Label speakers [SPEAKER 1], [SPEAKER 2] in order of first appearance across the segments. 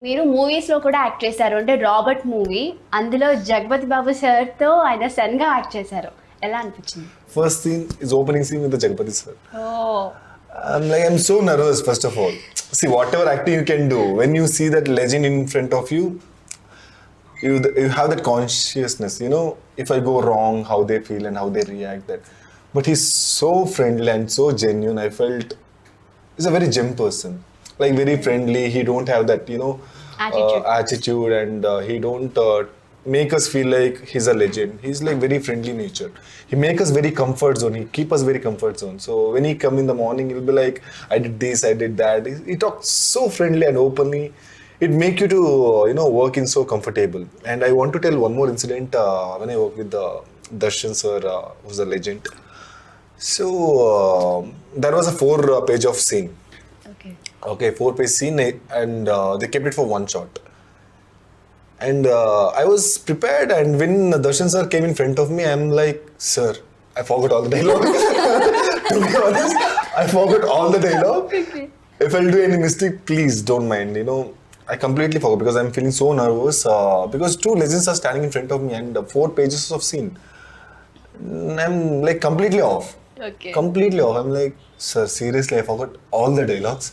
[SPEAKER 1] మీరు మూవీస్‌లో కూడా యాక్ట్ చేశారు. అంటే 'రాబర్ట్' మూవీ. అందులో జగపతి బాబు సార్‌తో ఆయన సన్‌గా యాక్ట్ చేశారు. ఎలా అనిపించింది?
[SPEAKER 2] First scene is opening scene with the Jagpati sir.
[SPEAKER 1] Oh!
[SPEAKER 2] I'm so nervous, first of all. See, whatever acting you can do, when you see that legend in front of you, you have that consciousness, you know, if I go wrong, how they feel and how they react. That, but he's so friendly and so genuine. I felt he's a very gem person, like very friendly. He don't have that, you know, attitude, and he don't make us feel like he's a legend. He's like very friendly nature. He make us very comfort zone. He keep us very comfort zone. So when he come in the morning, he'll be like, I did this, I did that. He talks so friendly and openly. It make you to you know, work in so comfortable. And I want to tell one more incident when I work with Darshan sir, who's a legend. So there was a 4-page of scene. Okay, 4-page scene, and they kept it for one shot. And I was prepared, and when Darshan sir came in front of me, I'm like, sir, I forgot all the dialogue. To be honest, I forgot all the dialogue.
[SPEAKER 1] Okay.
[SPEAKER 2] If I'll do any mistake, please don't mind. You know, I completely forgot because I'm feeling so nervous because two legends are standing in front of me and 4 pages of scene. I'm like completely off.
[SPEAKER 1] Okay.
[SPEAKER 2] Completely off. I'm like, sir, seriously, I forgot all the dialogues.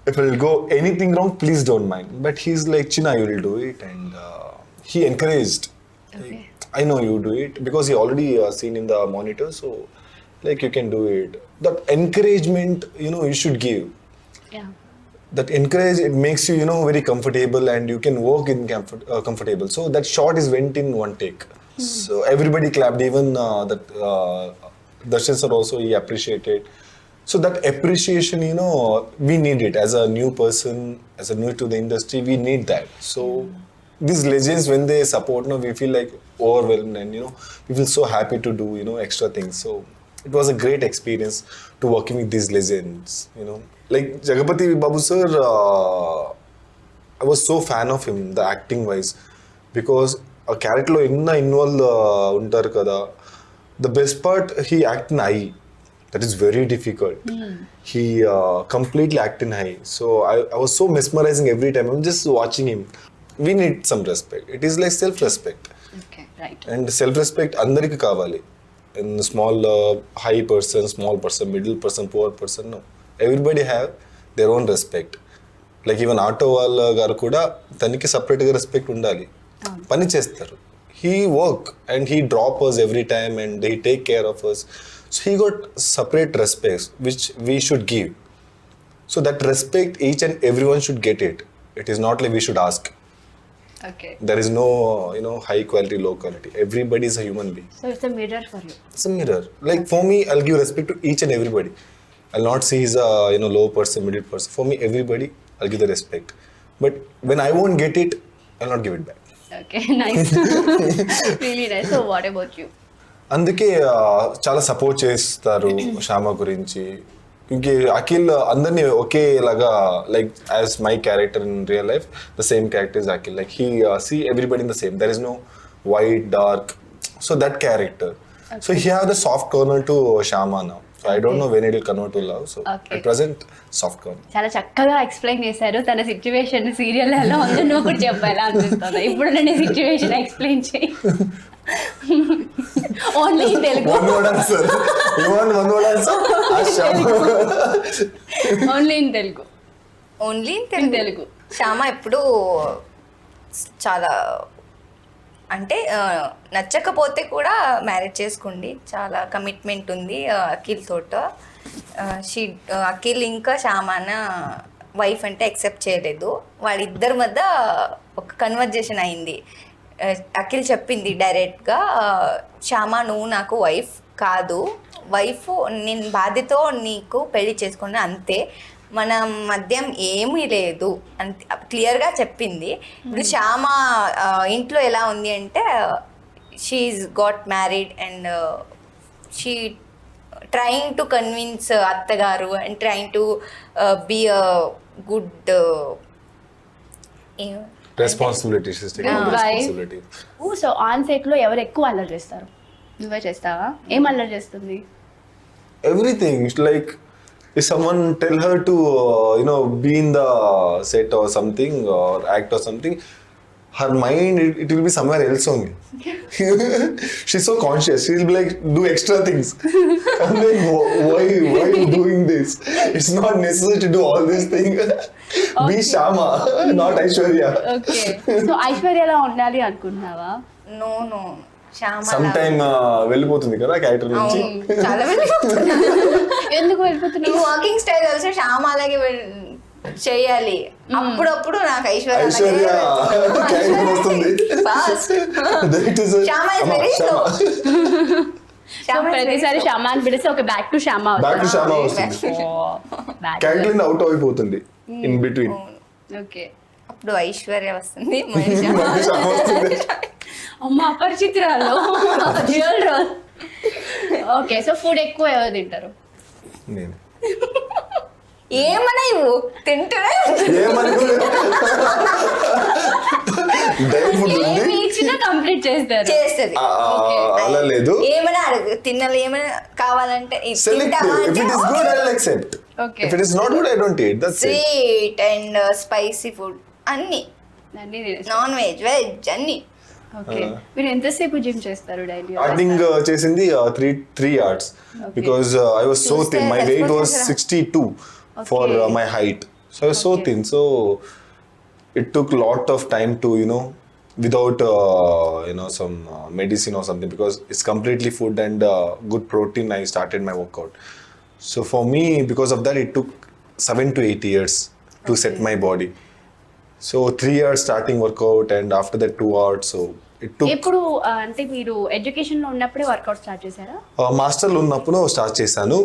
[SPEAKER 2] If I'll go anything wrong, please don't mind. But he's like, China, you will do it. And he encouraged.
[SPEAKER 1] Okay.
[SPEAKER 2] I know you do it because he already seen in the monitor. So, like, you can do it. That encouragement, you know, you should give.
[SPEAKER 1] Yeah.
[SPEAKER 2] That encourage, it makes you, you know, very comfortable, and you can work in comfortable. So that shot is went in one take. So everybody clapped, even that Darshan sir also, he appreciated. So that appreciation, you know, we need it as a new person, as a new to the industry, we need that. So these legends, when they support, no, we feel like overwhelmed, and you know, we feel so happy to do, you know, extra things. So it was a great experience to working with these legends, you know. Like Jagapati Babu sir, I was so fan of him, the acting wise, because a character lo inna involved untaru kada. The best part, he act in eye. That is very difficult. He completely act in high. So I was so mesmerizing every time. I'm just watching him. We need some respect. It is like self-respect.
[SPEAKER 1] Okay, right.
[SPEAKER 2] And self-respect andariki kavali. In small, high person, small person, middle person, poor person, no. Everybody have their own respect. Like even auto వాళ్ళ గారు కూడా తనకి సపరేట్గా respect ఉండాలి. పని చేస్తారు. He work and he drop us every time and he take care of us. So he got separate respect which we should give. So that respect, each and everyone should get it. It is not like we should ask.
[SPEAKER 1] Okay.
[SPEAKER 2] There is no, you know, high quality, low quality. Everybody is a human being.
[SPEAKER 1] So it's a mirror for you.
[SPEAKER 2] It's a mirror. Like for me, I'll give respect to each and everybody. I'll not say he's a, you know, low person, middle person. For me, everybody, I'll give the respect. But when I won't get it, I'll not give it back.
[SPEAKER 1] Okay, nice. Really nice. So what about you?
[SPEAKER 2] అందుకే చాలా support చేస్తారు శ్యామ గురించి. ఇంకే అఖిల్ అందరినీ ఒకేలాగా, like as my character in real life, the same character is Akhil. Like he see everybody in the same. There is no white, dark. So that character. So he have the soft corner to Shyama now. So I don't know when it will convert to love. So
[SPEAKER 1] Okay.
[SPEAKER 2] at present, soft corner.
[SPEAKER 1] చాలా చక్కగా explain చేశారు. తన situation serial ఎలా ఉందో నువ్వు కూడా చెప్పాలా అనిపిస్తుంది. ఇప్పుడు నేను సిచ్యువేషన్ ఎక్స్ప్లెయిన్ చేయి. Only in Telugu.
[SPEAKER 2] One word answer. You want one word answer?
[SPEAKER 1] Only in Telugu.
[SPEAKER 3] Only
[SPEAKER 1] in Telugu.
[SPEAKER 3] Shyama ఎప్పుడు చాలా అంటే నచ్చకపోతే కూడా మ్యారేజ్ చేసుకోండి, చాలా కమిట్మెంట్ ఉంది అఖిల్ తోట. అఖిల్ ఇంకా శ్యామాన వైఫ్ అంటే యాక్సెప్ట్ చేయలేదు. వాళ్ళిద్దరి మధ్య ఒక కన్వర్జేషన్ అయింది. అఖిల్ చెప్పింది డైరెక్ట్గా, శ్యామ నువ్వు నాకు వైఫ్ కాదు, వైఫ్ నేను బాధ్యతో నీకు పెళ్లి చేసుకున్నా అంతే, మన మధ్యం ఏమీ లేదు అంతే క్లియర్గా చెప్పింది. ఇప్పుడు శ్యామ ఇంట్లో ఎలా ఉంది అంటే, she's got married and she trying to convince అత్తగారు and trying to be a good
[SPEAKER 2] Responsibility. She's taking responsibility.
[SPEAKER 1] So on set లో ఎవరు ఎక్కువ అల్లరి చేస్తారు? నువ్వే చేస్తావా? ఏం అల్లరి చేస్తుంది?
[SPEAKER 2] Everything. It's like if someone tell her to be in the set or something or act or something, her mind it will be somewhere else only. She's so conscious, she'll be like do extra things. I'm like, why you doing this? It's not necessary to do all these things. Be Shama, not Aishwarya.
[SPEAKER 1] Okay so ఐశ్వర్యలా ఉండాలి అనుకుంటున్నావా?
[SPEAKER 3] No Shyama
[SPEAKER 2] some time వెళ్ళిపోతుంది కదా character నుంచి.
[SPEAKER 3] చాలా
[SPEAKER 1] ఎందుకు వెళ్ళిపోతున్నావు?
[SPEAKER 3] Walking style also Shyama అలాగే చేయాలి. అప్పుడప్పుడు నాకు
[SPEAKER 2] ఐశ్వర్య క్యారెక్టర్ వస్తుంది.
[SPEAKER 3] Fast
[SPEAKER 2] That is a-
[SPEAKER 3] Shama is very slow.
[SPEAKER 1] So ప్రతిసారి శ్యామ అని పిలిస్తే ఒక back to Shama
[SPEAKER 2] Back to Shama వస్తుంది. క్యారెక్టర్ అవుట్ అయిపోతుంది ఇన్ బిట్వీన్.
[SPEAKER 1] ఓకే
[SPEAKER 3] అప్పుడు ఐశ్వర్య వస్తుంది, మళ్ళీ శ్యామ.
[SPEAKER 1] అమ్మ అపరిచితురాలు dual role. Okay so food ఎక్కువ ఎవరు తింటారు?
[SPEAKER 2] నేను
[SPEAKER 3] ఏమన్నా ఇవ్వు తింటూనే
[SPEAKER 2] డైట్ ఫుడ్ ఉంది.
[SPEAKER 1] ఏమి ఇచ్చినా కంప్లీట్ చేస్తారు.
[SPEAKER 3] చేస్తుంది.
[SPEAKER 2] అలా లేదు.
[SPEAKER 3] ఏమైనా అడుగు, తిన్నాలి ఏమైనా కావాలంటే ఇది
[SPEAKER 2] Selective.
[SPEAKER 3] తింటావా
[SPEAKER 2] If
[SPEAKER 3] అంటే
[SPEAKER 2] it is good, I'll accept.
[SPEAKER 1] Okay.
[SPEAKER 2] If it is not good, I don't eat. That's it.
[SPEAKER 3] Sweet and spicy food అన్ని,
[SPEAKER 1] అన్నీ తినేస్తారు.
[SPEAKER 3] నాన్ వెజ్ వెజ్ అన్ని.
[SPEAKER 1] ఓకే మీరు ఎంతసేపు జిమ్ చేస్తారు డైలీ?
[SPEAKER 2] Starting చేసింది three hours because I was so thin. My weight was 62 for my height. So I was so thin. So it took lot of time to without some medicine or something, because it's completely food and good protein. I started my workout. So for me, because of that, it took 7 to 8 years to set my body. So 3 years starting workout and after that 2 hours. So it took.
[SPEAKER 1] ఎప్పుడు అంటే మీరు education లో ఉన్నప్పుడే workout start చేశారా?
[SPEAKER 2] మాస్టర్లో ఉన్నప్పుడు start చేశాను.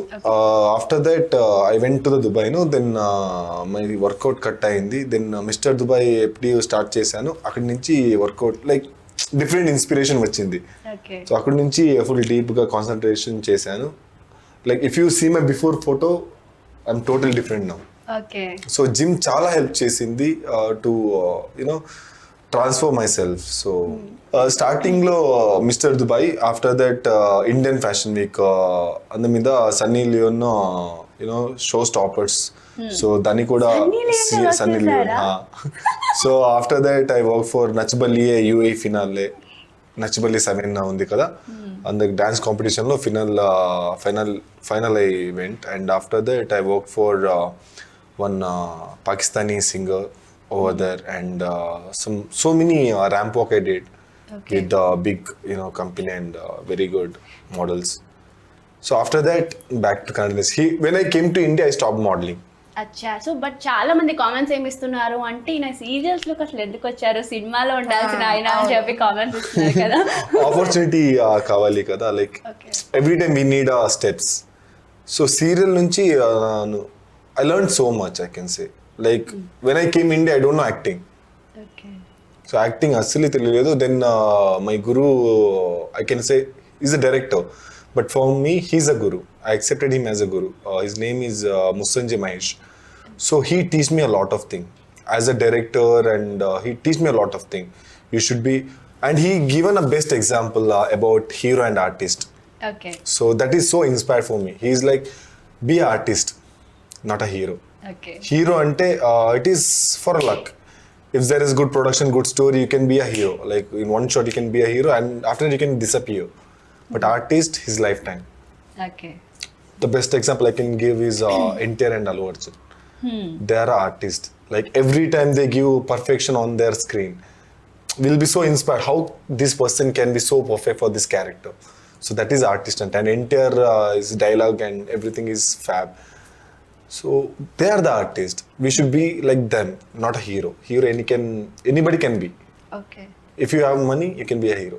[SPEAKER 2] After that I went to the Dubai. Then my workout cut అయింది. Then mister Dubai ఎప్పుడు స్టార్ట్ చేశాను. అక్కడి నుంచి వర్కౌట్ లైక్ డిఫరెంట్ ఇన్స్పిరేషన్ వచ్చింది.
[SPEAKER 1] ఓకే
[SPEAKER 2] సో అక్కడి నుంచి ఫుల్ డీప్గా కాన్సన్ట్రేషన్ చేశాను. Like if you see my before photo, I'm total different now.
[SPEAKER 1] Okay
[SPEAKER 2] so gym చాలా హెల్ప్ చేసింది to transfer myself. So స్టార్టింగ్లో mister Dubai, after that Indian fashion week, అందు మీద Sunny Leone show stoppers. So దాన్ని కూడా Sunny Leone. So after that I work for Nach Baliye యూఏ finale. Nach Baliye 7 ఉంది కదా, అందుకు డాన్స్ కాంపిటీషన్లో final I went. And after that I work for one Pakistani singer over there, and so many ramp walk I did with big company and very good models. So after that, back to Kannada. When I came to India, I stopped modeling.
[SPEAKER 1] అచ్చా so but చాలా మంది comments ఏమి ఇస్తున్నారు అంటే ఈయన serials లోకి అసలు ఎందుకు వచ్చారు, సినిమాలో ఉండాల్సిన ఆయన అని చెప్పి కామెంట్స్ ఇస్తున్నారు కదా.
[SPEAKER 2] ఆపర్చునిటీ కావాలి కదా, like every time we need steps. So serial నుంచి I learned so much, I can say. Like when I came India, I don't know acting.
[SPEAKER 1] Okay
[SPEAKER 2] So acting asli teliyaledu. Then my guru, I can say, is a director, but for me he's a guru. I accepted him as a guru. His name is Musanjay Mahesh. So he teach me a lot of things as a director, and he teach me a lot of things. You should be, and he given a best example about hero and artist.
[SPEAKER 1] Okay
[SPEAKER 2] So that is so inspired for me. He's like, be an artist, not a hero.
[SPEAKER 1] Okay
[SPEAKER 2] Hero ante it is for luck. If there is good production, good story, you can be a hero. Like in one shot you can be a hero, and after that you can disappear. But artist, his lifetime.
[SPEAKER 1] Okay
[SPEAKER 2] The best example I can give is NTR and Allu Arjun. They are artists. Like every time they give perfection on their screen, we'll be so inspired how this person can be so perfect for this character. So that is artist, and NTR is dialogue and everything is fab. So they are the artist. We should be like them, not a hero. Hero anybody can be.
[SPEAKER 1] Okay
[SPEAKER 2] If you have money, you can be a hero.